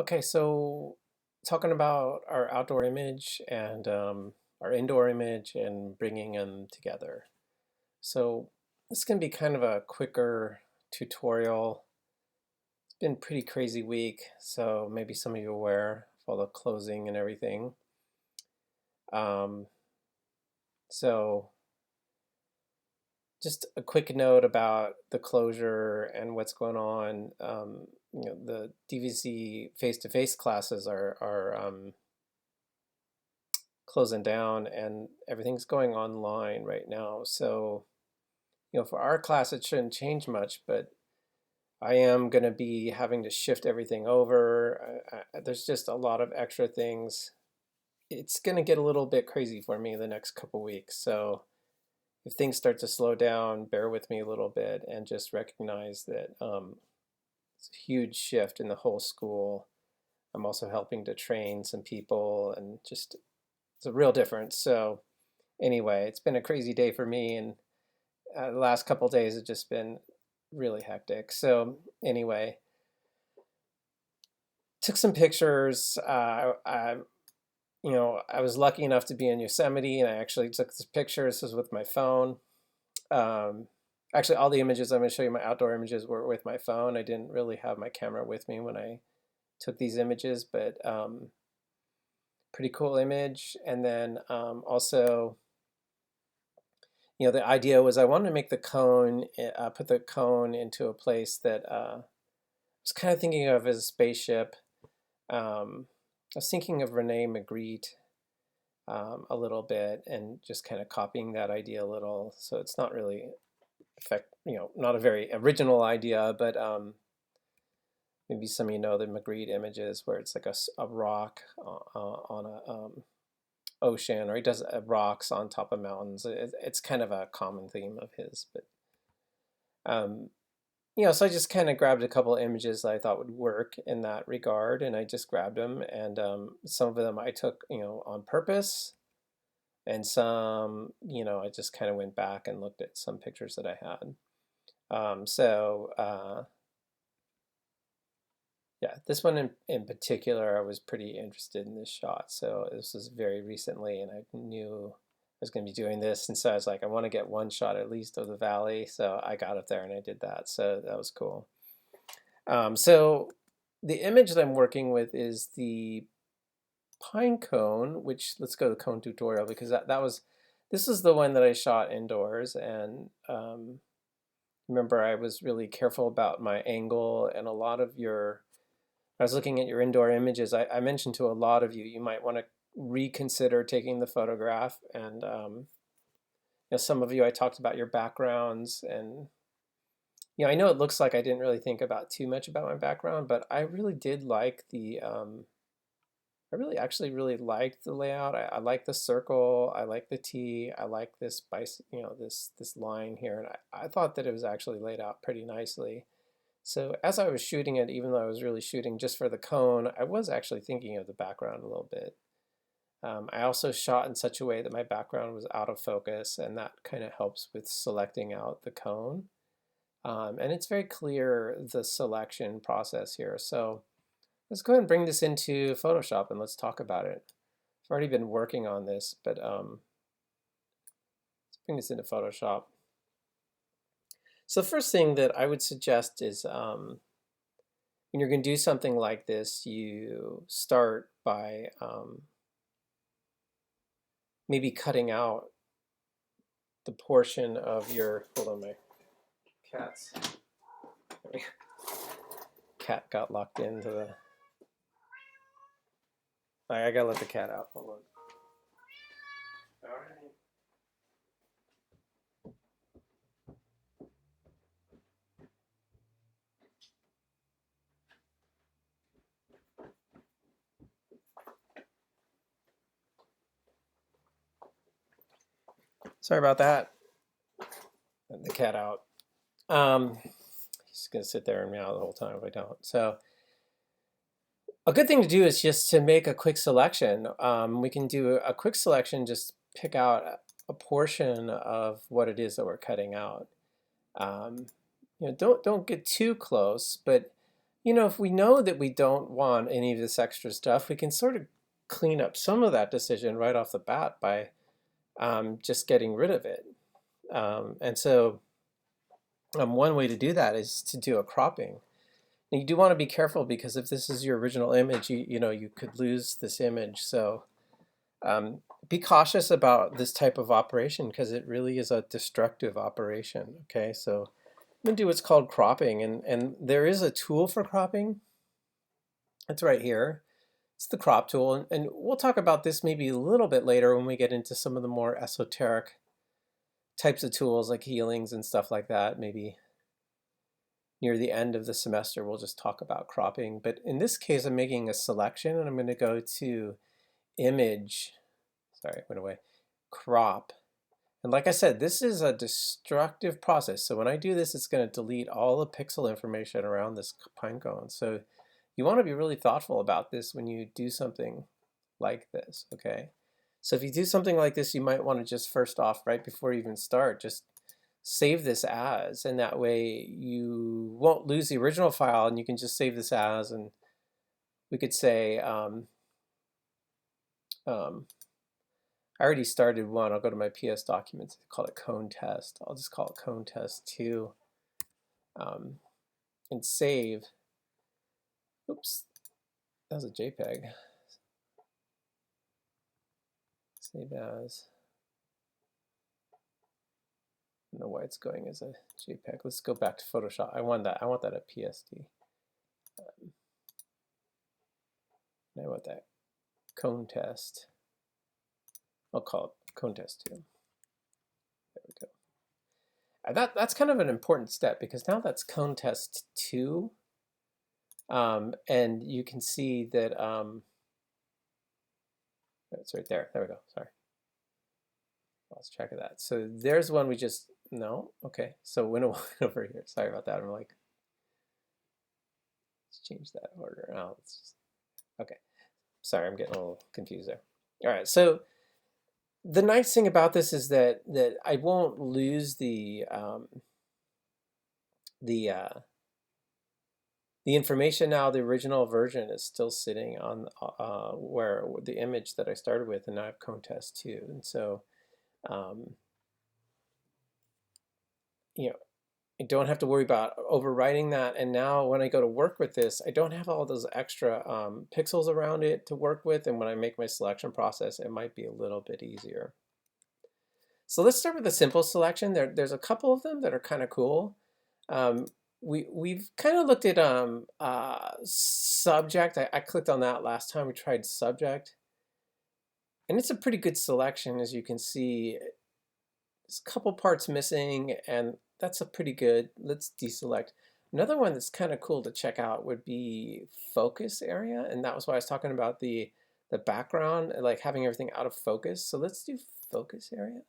Okay, so talking about our outdoor image and our indoor image and bringing them together. So this can be kind of a quicker tutorial. It's been a pretty crazy week, so maybe some of you are aware of all the closing and everything. Um, so just a quick note about the closure and what's going on. The DVC face-to-face classes are closing down and everything's going online right now. So, for our class, it shouldn't change much, but I am going to be having to shift everything over. There's just a lot of extra things. It's going to get a little bit crazy for me the next couple weeks. So, if things start to slow down, bear with me a little bit and just recognize that it's a huge shift in the whole school. I'm also helping to train some people and just it's a real difference. So, anyway, it's been a crazy day for me, and the last couple of days have just been really hectic. So anyway, took some pictures. I was lucky enough to be in Yosemite, and I actually took this picture. This was with my phone. Um, Actually, all the images I'm going to show you, my outdoor images, were with my phone. I didn't really have my camera with me when I took these images, but pretty cool image. And then also the idea was I wanted to make the cone, put the cone into a place that I was kind of thinking of as a spaceship. I was thinking of Rene Magritte a little bit and just kind of copying that idea a little. So it's not really not a very original idea, but maybe some of you know the Magritte images where it's like a rock on a ocean, or he does rocks on top of mountains. It's kind of a common theme of his, but um, so I just kind of grabbed a couple of images that I thought would work in that regard, and I just grabbed them, and some of them I took, on purpose, and some, I just kind of went back and looked at some pictures that I had. Yeah, this one in particular, I was pretty interested in this shot. So this was very recently, and I knew I was going to be doing this. And so I was like, I want to get one shot at least of the valley. So I got up there and I did that. So that was cool. So the image that I'm working with is the pine cone, which let's go to the cone tutorial because this is the one that I shot indoors. And remember, I was really careful about my angle and a lot of your I was looking at your indoor images. I mentioned to a lot of you, you might want to reconsider taking the photograph. And some of you, I talked about your backgrounds. And I know it looks like I didn't really think about too much about my background, but I really did like I really actually really liked the layout. I like the circle. I like the T. I like this this line here. And I thought that it was actually laid out pretty nicely. So as I was shooting it, even though I was really shooting just for the cone, I was actually thinking of the background a little bit. I also shot in such a way that my background was out of focus, and that kind of helps with selecting out the cone. And it's very clear the selection process here. So let's go ahead and bring this into Photoshop and let's talk about it. I've already been working on this, but let's bring this into Photoshop. So the first thing that I would suggest is when you're going to do something like this, you start by maybe cutting out the portion of your, hold on, my cat's, cat got locked into the, I gotta let the cat out, hold on. All right. Sorry about that. Let the cat out. He's gonna sit there and meow the whole time if I don't. So a good thing to do is just to make a quick selection. We can do a quick selection, just pick out a portion of what it is that we're cutting out. Don't get too close, but if we know that we don't want any of this extra stuff, we can sort of clean up some of that decision right off the bat by just getting rid of it. And so one way to do that is to do a cropping. And you do want to be careful because if this is your original image, you could lose this image. So be cautious about this type of operation because it really is a destructive operation. Okay, so I'm going to do what's called cropping, and there is a tool for cropping. It's right here. It's the crop tool, and we'll talk about this maybe a little bit later when we get into some of the more esoteric types of tools like healings and stuff like that. Maybe near the end of the semester we'll just talk about cropping. But in this case, I'm making a selection, and I'm going to go to image, sorry, it went away, crop. And like I said, this is a destructive process. So when I do this, it's going to delete all the pixel information around this pine cone. So you want to be really thoughtful about this when you do something like this, okay? So if you do something like this, you might want to just first off, right before you even start, just save this as, and that way you won't lose the original file, and you can just save this as, and we could say, I already started one. I'll go to my PS documents, call it cone test. I'll just call it cone test 2 and save. Oops, that was a JPEG. Save as. I don't know why it's going as a JPEG. Let's go back to Photoshop. I want that at PSD. I want that cone test. I'll call it cone test 2. There we go. And that's kind of an important step because now that's cone test 2. And you can see that it's right there. There we go. Sorry. Lost track of that. So there's one we just, no. Okay. So went over here. Sorry about that. I'm like, let's change that order. Oh, let's just, okay. Sorry, I'm getting a little confused there. All right. So the nice thing about this is that I won't lose the information now. The original version is still sitting on where the image that I started with, and now I have cone test 2. And so, I don't have to worry about overwriting that. And now when I go to work with this, I don't have all those extra pixels around it to work with. And when I make my selection process, it might be a little bit easier. So let's start with a simple selection. There's a couple of them that are kind of cool. We've kind of looked at subject. I clicked on that last time we tried subject. And it's a pretty good selection, as you can see. There's a couple parts missing, and that's a pretty good. Let's deselect. Another one that's kind of cool to check out would be focus area, and that was why I was talking about the background, like having everything out of focus. So let's do focus area.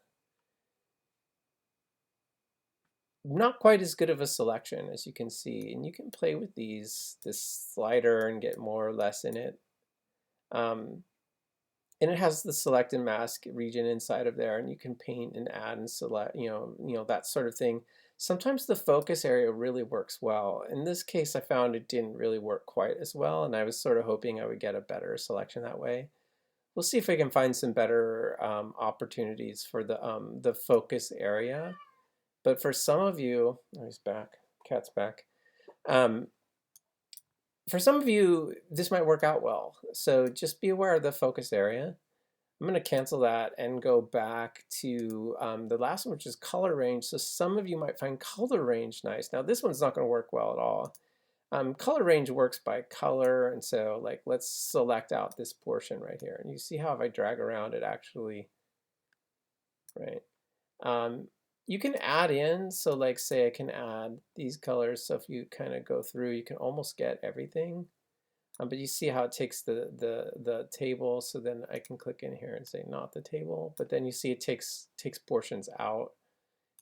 Not quite as good of a selection, as you can see, and you can play with this slider and get more or less in it. And it has the select and mask region inside of there, and you can paint and add and select, that sort of thing. Sometimes the focus area really works well. In this case, I found it didn't really work quite as well, and I was sort of hoping I would get a better selection that way. We'll see if we can find some better opportunities for the focus area. But for some of you, oh, he's back, cat's back. For some of you, this might work out well. So just be aware of the focus area. I'm going to cancel that and go back to the last one, which is color range. So some of you might find color range nice. Now this one's not going to work well at all. Color range works by color, and so like let's select out this portion right here. And you see how if I drag around it actually, right? You can add in, so like say I can add these colors, so if you kind of go through, you can almost get everything. But you see how it takes the table, so then I can click in here and say not the table, but then you see it takes portions out.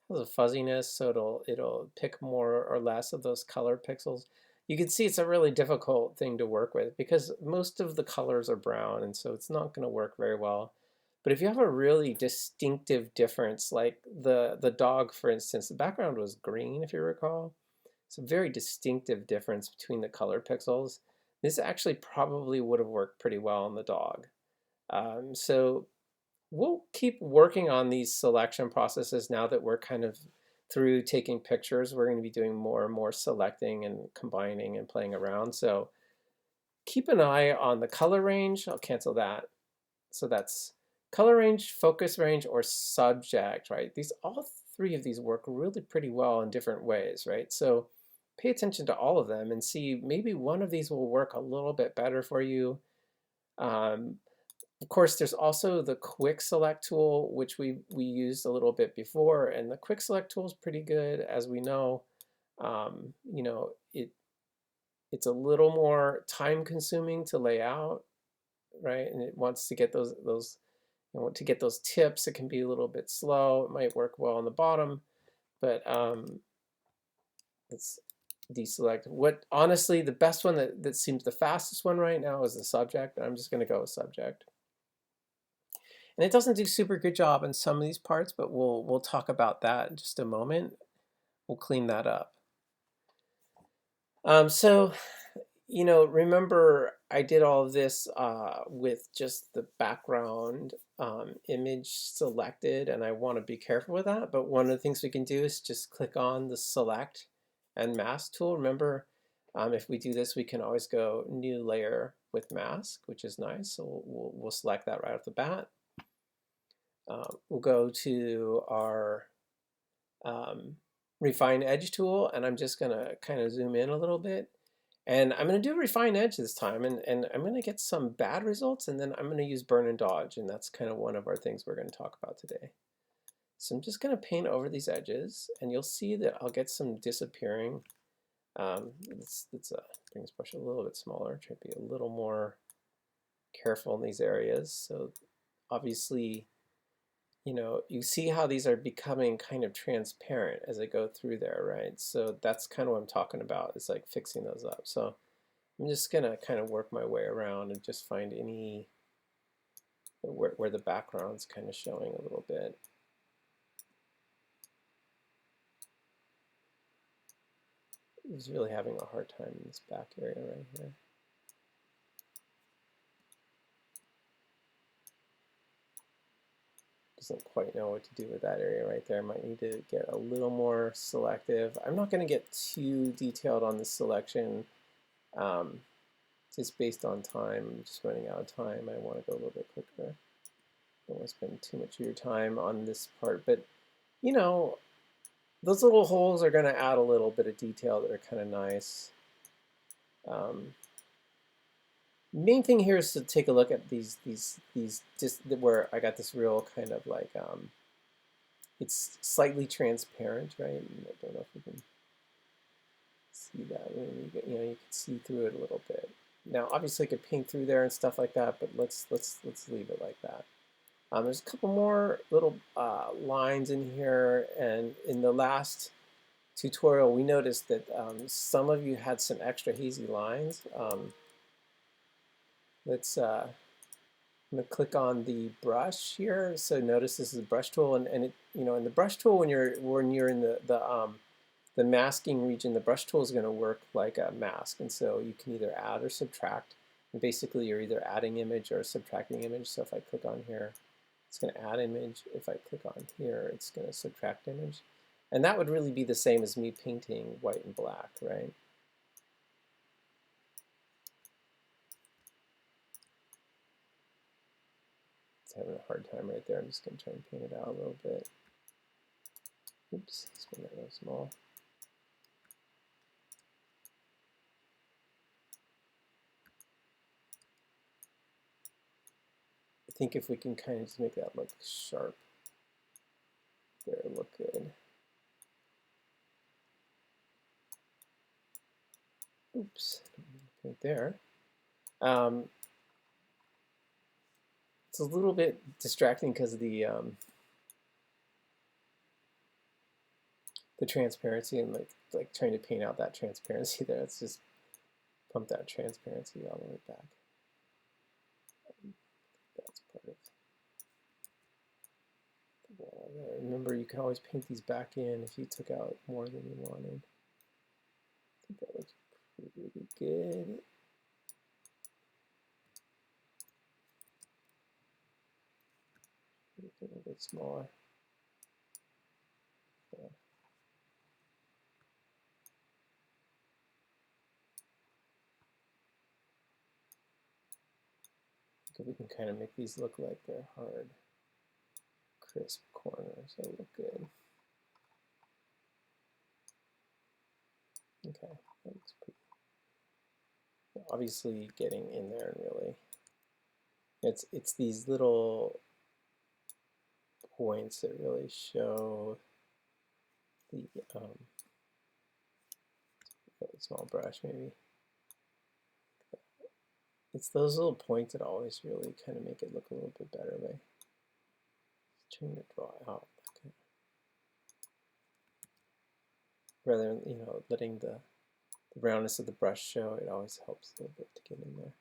It has a fuzziness, so it'll pick more or less of those color pixels. You can see it's a really difficult thing to work with because most of the colors are brown, and so it's not going to work very well. But if you have a really distinctive difference, like the dog, for instance, the background was green, if you recall. It's a very distinctive difference between the color pixels. This actually probably would have worked pretty well on the dog. So we'll keep working on these selection processes now that we're kind of through taking pictures. We're going to be doing more and more selecting and combining and playing around. So keep an eye on the color range. I'll cancel that. So that's color range, focus range, or subject, right? These all three of these work really pretty well in different ways, right? So pay attention to all of them and see maybe one of these will work a little bit better for you. Um, of course, there's also the quick select tool, which we used a little bit before, and the quick select tool is pretty good, as we know. You know, it's a little more time consuming to lay out, right? And it wants to get those to get those tips. It can be a little bit slow. It might work well on the bottom, but let's deselect. What honestly, the best one that seems the fastest one right now is the subject. I'm just going to go with subject. And it doesn't do super good job in some of these parts, but we'll talk about that in just a moment. We'll clean that up. So, you know, remember I did all of this with just the background image selected, and I want to be careful with that. But one of the things we can do is just click on the select and mask tool. Remember, if we do this, we can always go new layer with mask, which is nice. So we'll select that right off the bat. We'll go to our refine edge tool, and I'm just going to kind of zoom in a little bit. And I'm going to do refine edge this time, and I'm going to get some bad results, and then I'm going to use burn and dodge, and that's kind of one of our things we're going to talk about today. So I'm just going to paint over these edges, and you'll see that I'll get some disappearing. Let's bring this brush a little bit smaller, try to be a little more careful in these areas. So obviously, you know, you see how these are becoming kind of transparent as I go through there, right? So that's kind of what I'm talking about, is like fixing those up. So I'm just gonna kind of work my way around and just find any where the background's kind of showing a little bit. I was really having a hard time in this back area right here. Doesn't quite know what to do with that area right there. Might need to get a little more selective. I'm not going to get too detailed on the selection, just based on time. I'm just running out of time. I want to go a little bit quicker. Don't want to spend too much of your time on this part, but you know, those little holes are going to add a little bit of detail that are kind of nice. Main thing here is to take a look at these just where I got this real kind of like it's slightly transparent, right? I don't know if you can see that. You know, you can see through it a little bit. Now, obviously, I could paint through there and stuff like that, but let's leave it like that. There's a couple more little lines in here, and in the last tutorial, we noticed that some of you had some extra hazy lines. I'm going to click on the brush here. So notice this is a brush tool, and it, you know, in the brush tool, when you're in the masking region, the brush tool is going to work like a mask, and so you can either add or subtract. And basically, you're either adding image or subtracting image. So if I click on here, it's going to add image. If I click on here, it's going to subtract image. And that would really be the same as me painting white and black, right? It's having a hard time right there. I'm just going to try and paint it out a little bit. Oops, let's make that real small. I think if we can kind of just make that look sharp, there, look good. Oops, right there. It's a little bit distracting because of the transparency and like trying to paint out that transparency there. Let's just pump that transparency all the way back. That's part of the wall there. Remember, you can always paint these back in if you took out more than you wanted. think that looks pretty good. Make it a little bit smaller. Yeah. We can kind of make these look like they're hard, crisp corners that look good. Okay, that looks pretty. Obviously, getting in there and really, it's these little points that really show the small brush maybe. It's those little points that always really kind of make it look a little bit better by trying to draw out. Okay. Rather than, letting the roundness of the brush show, it always helps a little bit to get in there.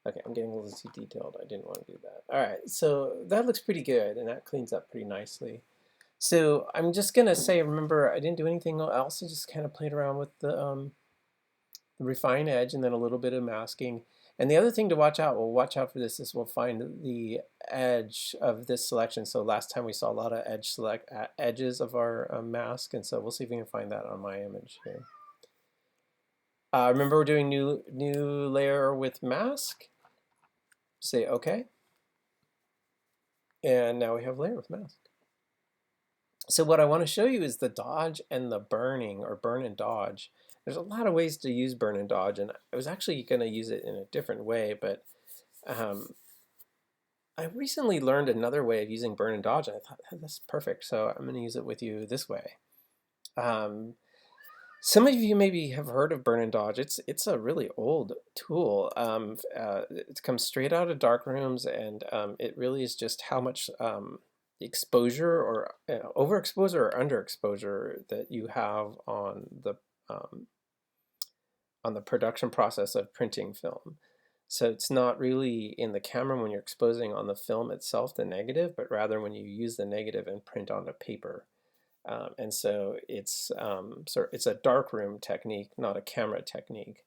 Okay, I'm getting a little too detailed. I didn't want to do that. All right, so that looks pretty good, and that cleans up pretty nicely. So I'm just going to say, remember, I didn't do anything else. I just kind of played around with the refine edge and then a little bit of masking. And the other thing to watch out, for this, is we'll find the edge of this selection. So last time we saw a lot of edges of our mask, and so we'll see if we can find that on my image here. Remember, we're doing new layer with mask. Say OK. And now we have layer with mask. So what I want to show you is the dodge and the burning, or burn and dodge. There's a lot of ways to use burn and dodge, and I was actually going to use it in a different way, but I recently learned another way of using burn and dodge, and I thought, oh, that's perfect, so I'm going to use it with you this way. Some of you maybe have heard of burn and dodge. It's a really old tool. It comes straight out of darkrooms, and it really is just how much exposure or overexposure or underexposure that you have on the production process of printing film. So it's not really in the camera when you're exposing on the film itself the negative, but rather when you use the negative and print onto paper. And so it's a darkroom technique, not a camera technique.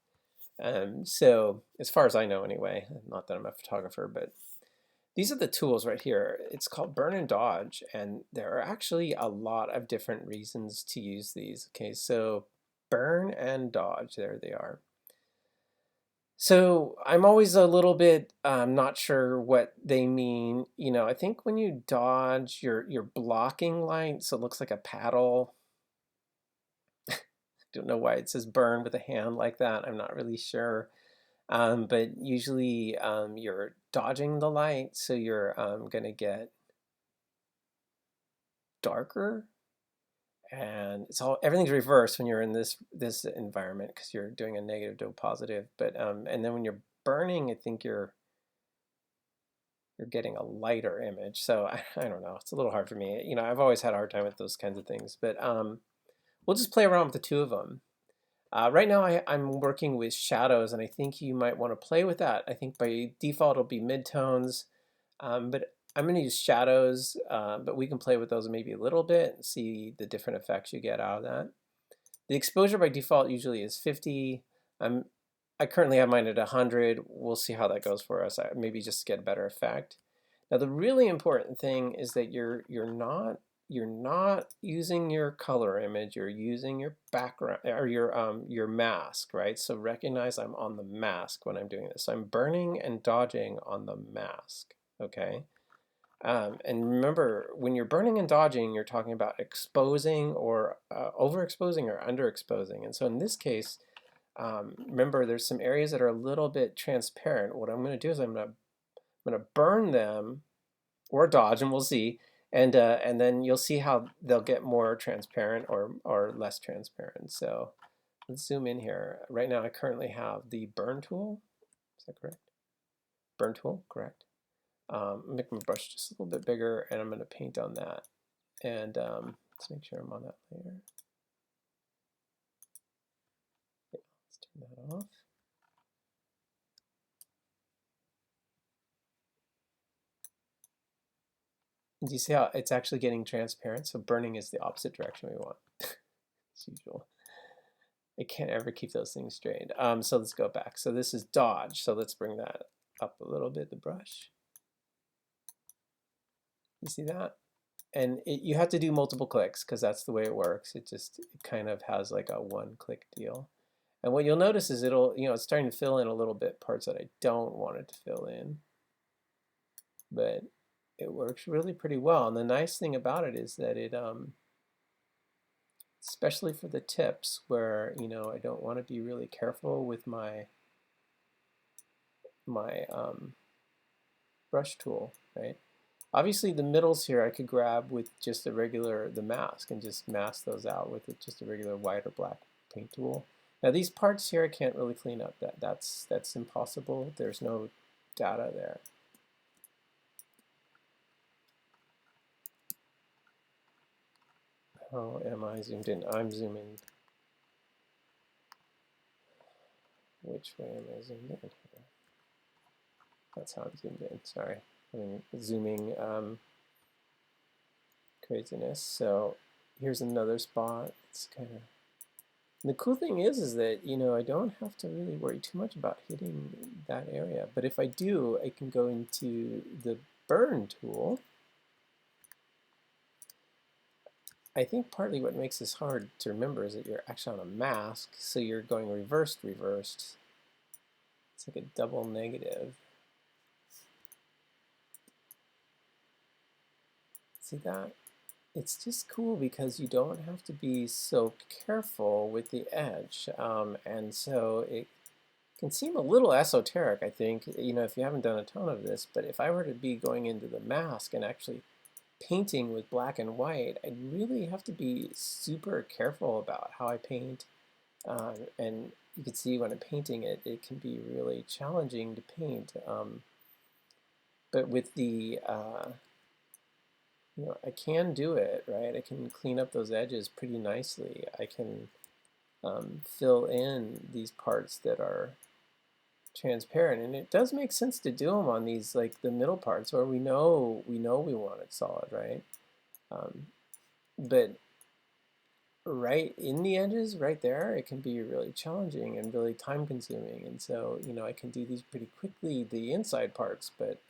So as far as I know anyway, not that I'm a photographer, but these are the tools right here. It's called burn and dodge, and there are actually a lot of different reasons to use these. Okay, so burn and dodge, there they are. So I'm always a little bit not sure what they mean. I think when you dodge, you're blocking light, so it looks like a paddle. I don't know why it says burn with a hand like that. I'm not really sure. But usually you're dodging the light, so you're going to get darker. And everything's reversed when you're in this environment because you're doing a negative to a positive. But and then when you're burning, I think you're getting a lighter image. So I don't know. It's a little hard for me. I've always had a hard time with those kinds of things. But we'll just play around with the two of them. Right now I'm working with shadows, and I think you might want to play with that. I think by default it'll be midtones, but I'm going to use shadows, but we can play with those maybe a little bit and see the different effects you get out of that. The exposure by default usually is 50. I currently have mine at 100. We'll see how that goes for us. Maybe just get a better effect. Now the really important thing is that you're not using your color image. You're using your background or your mask, right? So recognize I'm on the mask when I'm doing this. So I'm burning and dodging on the mask. Okay. And remember, when you're burning and dodging, you're talking about exposing or overexposing or underexposing. And so in this case, remember, there's some areas that are a little bit transparent. What I'm going to do is I'm going to burn them or dodge, and we'll see. And then you'll see how they'll get more transparent or less transparent. So let's zoom in here. Right now, I currently have the burn tool. Is that correct? Burn tool, correct. Make my brush just a little bit bigger, and I'm going to paint on that. And let's make sure I'm on that layer. Yeah, let's turn that off. Do you see how it's actually getting transparent? So burning is the opposite direction we want, as usual. I can't ever keep those things straight. So let's go back. So this is dodge. So let's bring that up a little bit, the brush. You see that? And you have to do multiple clicks because that's the way it works. It kind of has like a one-click deal. And what you'll notice is it's starting to fill in a little bit parts that I don't want it to fill in. But it works really pretty well. And the nice thing about it is that it, especially for the tips where, I don't want to be really careful with my brush tool, right? Obviously the middles here I could grab with just the mask and just mask those out with just a regular white or black paint tool. Now these parts here I can't really clean up. That's impossible. There's no data there. How am I zoomed in? I'm zooming. Which way am I zoomed in here? That's how I'm zoomed in. Sorry. I mean, zooming craziness. So here's another spot. It's kind of. The cool thing is that I don't have to really worry too much about hitting that area. But if I do, I can go into the burn tool. I think partly what makes this hard to remember is that you're actually on a mask, so you're going reversed. It's like a double negative. See that? It's just cool because you don't have to be so careful with the edge. And so it can seem a little esoteric, I think, if you haven't done a ton of this. But if I were to be going into the mask and actually painting with black and white, I'd really have to be super careful about how I paint. And you can see when I'm painting it, it can be really challenging to paint. But with the I can do it, right? I can clean up those edges pretty nicely. I can fill in these parts that are transparent, and it does make sense to do them on these, like the middle parts where we know we want it solid, right? But right in the edges, right there, it can be really challenging and really time consuming. And so, I can do these pretty quickly, the inside parts, but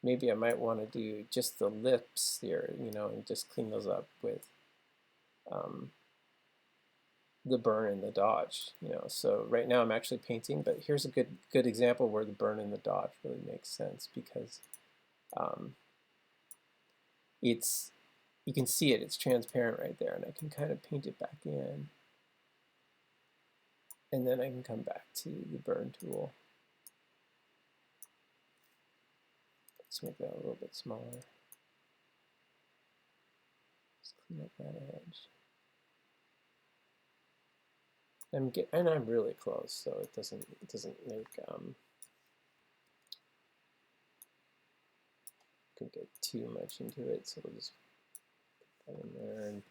maybe I might want to do just the lips here, and just clean those up with the burn and the dodge, So right now I'm actually painting, but here's a good example where the burn and the dodge really makes sense because you can see it's transparent right there, and I can kind of paint it back in. And then I can come back to the burn tool. Let's make that a little bit smaller. Just clean up that edge. And I'm really close, so it doesn't make could get too much into it. So we'll just put that in there. And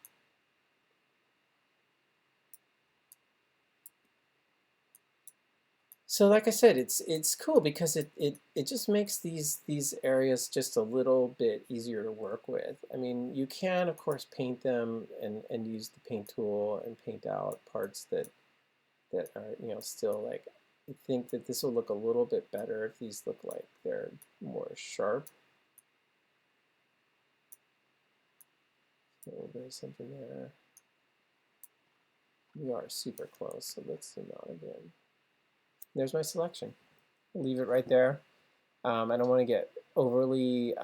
so like I said, it's cool because it just makes these areas just a little bit easier to work with. I mean, you can of course paint them and use the paint tool and paint out parts that are still like, I think that this will look a little bit better if these look like they're more sharp. So there's something there. We are super close, so let's zoom out again. There's my selection. I'll leave it right there. I don't want to get overly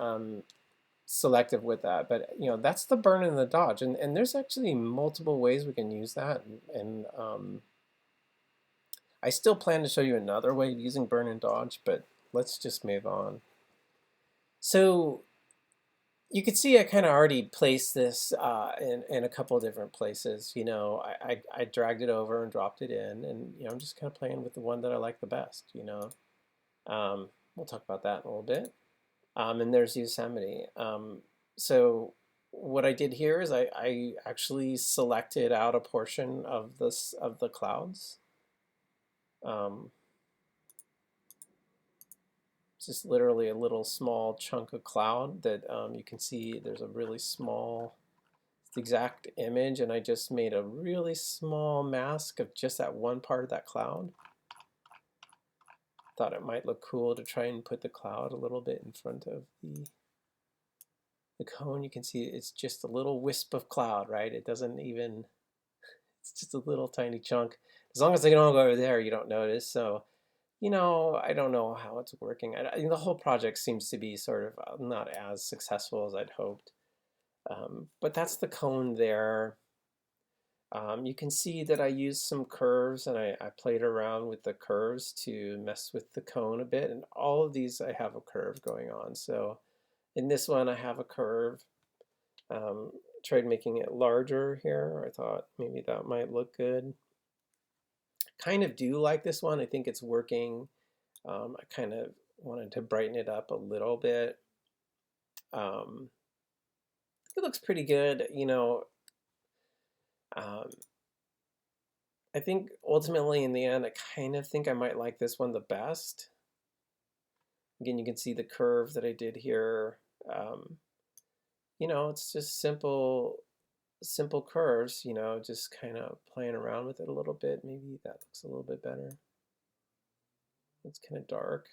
selective with that, but that's the burn and the dodge, and there's actually multiple ways we can use that, and I still plan to show you another way of using burn and dodge, but let's just move on. So you can see I kind of already placed this in a couple of different places. I dragged it over and dropped it in, and I'm just kind of playing with the one that I like the best. We'll talk about that in a little bit. And there's Yosemite. So what I did here is I actually selected out a portion of the clouds. It's just literally a little small chunk of cloud that you can see there's a really small the exact image, and I just made a really small mask of just that one part of that cloud. Thought it might look cool to try and put the cloud a little bit in front of the cone. You can see it's just a little wisp of cloud, right? It doesn't even, it's just a little tiny chunk. As long as they don't go over there, you don't notice. So, you know, I don't know how it's working. The whole project seems to be sort of not as successful as I'd hoped. But that's the cone there. You can see that I used some curves, and I played around with the curves to mess with the cone a bit. And all of these I have a curve going on. So in this one I have a curve. Tried making it larger here. I thought maybe that might look good. Kind of do like this one. I think it's working. I kind of wanted to brighten it up a little bit. It looks pretty good, you know. I think ultimately in the end, I kind of think I might like this one the best. Again, you can see the curve that I did here. You know, it's just simple curves, you know, just kind of playing around with it a little bit. Maybe that looks a little bit better. It's kind of dark.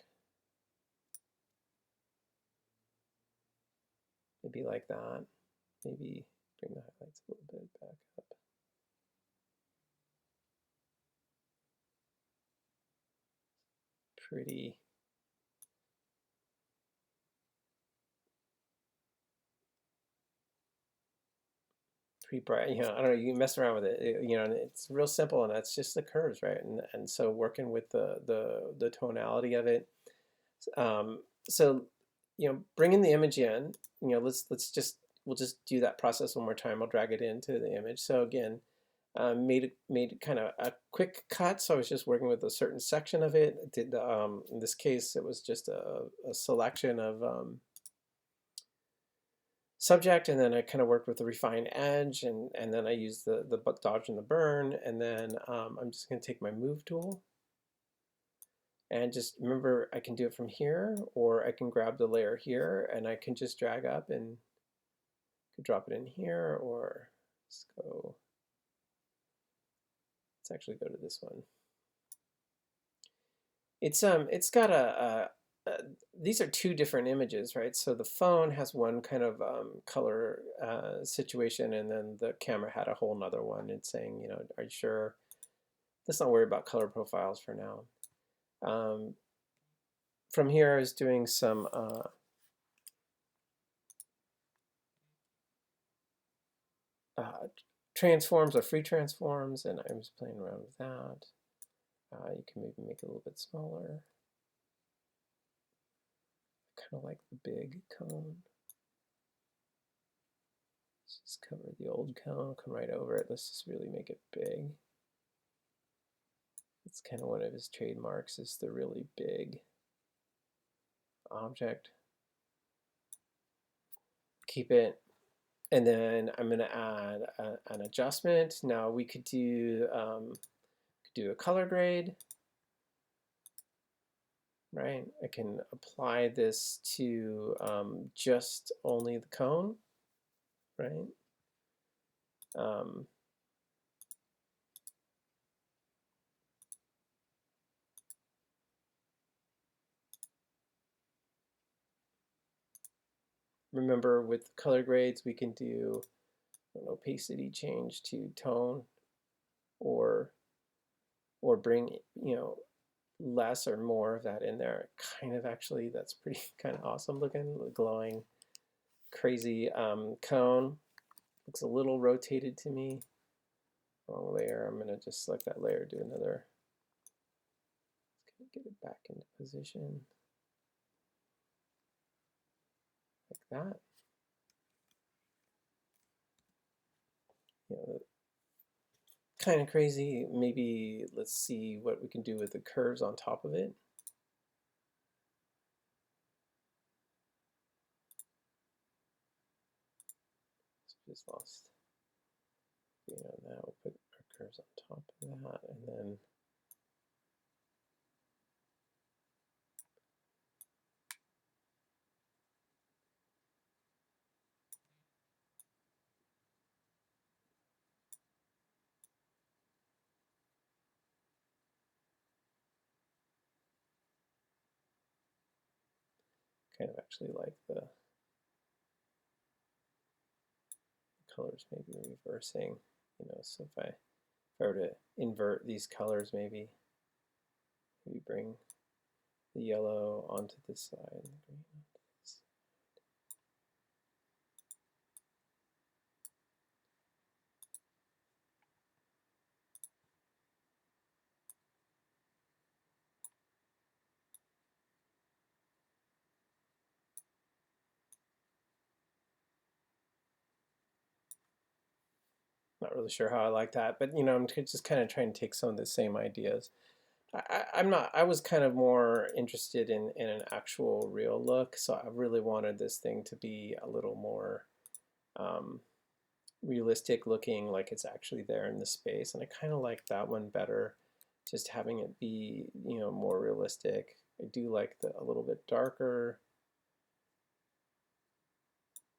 Maybe like that. Maybe bring the highlights a little bit back up. Pretty bright, you know. I don't know, you can mess around with it, you know, and it's real simple, and that's just the curves, right? And so working with the tonality of it. So, you know, bringing the image in, you know, we'll just do that process one more time. I'll drag it into the image. So again, made kind of a quick cut. So I was just working with a certain section of it. In this case, it was just a selection of subject, and then I kind of worked with the refine edge, and then I used the dodge and the burn, and then I'm just going to take my move tool, and just remember I can do it from here, or I can grab the layer here, and I can just drag up and could drop it in here, or let's actually go to this one. It's got these are two different images, right? So the phone has one kind of color situation, and then the camera had a whole nother one. It's saying, you know, are you sure? Let's not worry about color profiles for now. From here, I was doing some transforms or free transforms, and I was playing around with that. You can maybe make it a little bit smaller. Kind of like the big cone. Let's just cover the old cone, come right over it. Let's just really make it big. It's kind of one of his trademarks, is the really big object. Keep it. And then I'm going to add an adjustment. Now we could do a color grade, right? I can apply this to just only the cone, right? Remember, with color grades, we can do an opacity change to tone, or bring, you know, less or more of that in there. Kind of, actually, that's pretty kind of awesome looking, glowing, crazy cone. Looks a little rotated to me. Wrong layer. I'm gonna just select that layer, do another. Get it back into position like that. You know, kind of crazy. Maybe let's see what we can do with the curves on top of it. Just lost. You know, now we'll put our curves on top of that, and then kind of actually like the colors maybe reversing, so if I were to invert these colors, maybe bring the yellow onto this side and the green onto this. Not really sure how I like that, but I'm just kind of trying to take some of the same ideas. I'm not. I was kind of more interested in an actual real look, so I really wanted this thing to be a little more um, realistic looking, like it's actually there in the space, and I kind of like that one better. Just having it be, more realistic. I do like a little bit darker,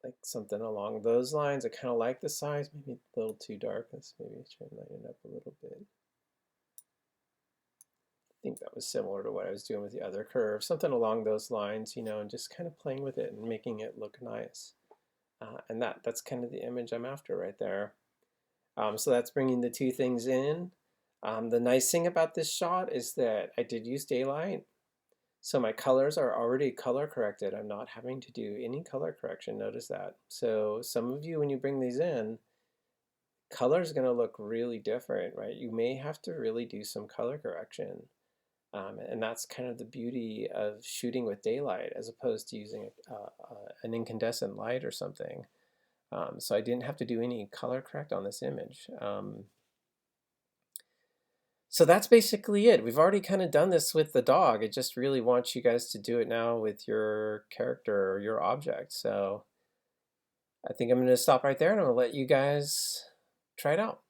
like something along those lines. I kind of like the size, maybe a little too dark. Let's maybe try and lighten it up a little bit. I think that was similar to what I was doing with the other curve, something along those lines, and just kind of playing with it and making it look nice. And that's kind of the image I'm after right there. So that's bringing the two things in. The nice thing about this shot is that I did use daylight. So my colors are already color corrected. I'm not having to do any color correction. Notice that. So some of you, when you bring these in, color is going to look really different, right? You may have to really do some color correction. And that's kind of the beauty of shooting with daylight as opposed to using an incandescent light or something. So I didn't have to do any color correct on this image. So that's basically it. We've already kind of done this with the dog. I just really want you guys to do it now with your character or your object. So I think I'm going to stop right there and I'm going to let you guys try it out.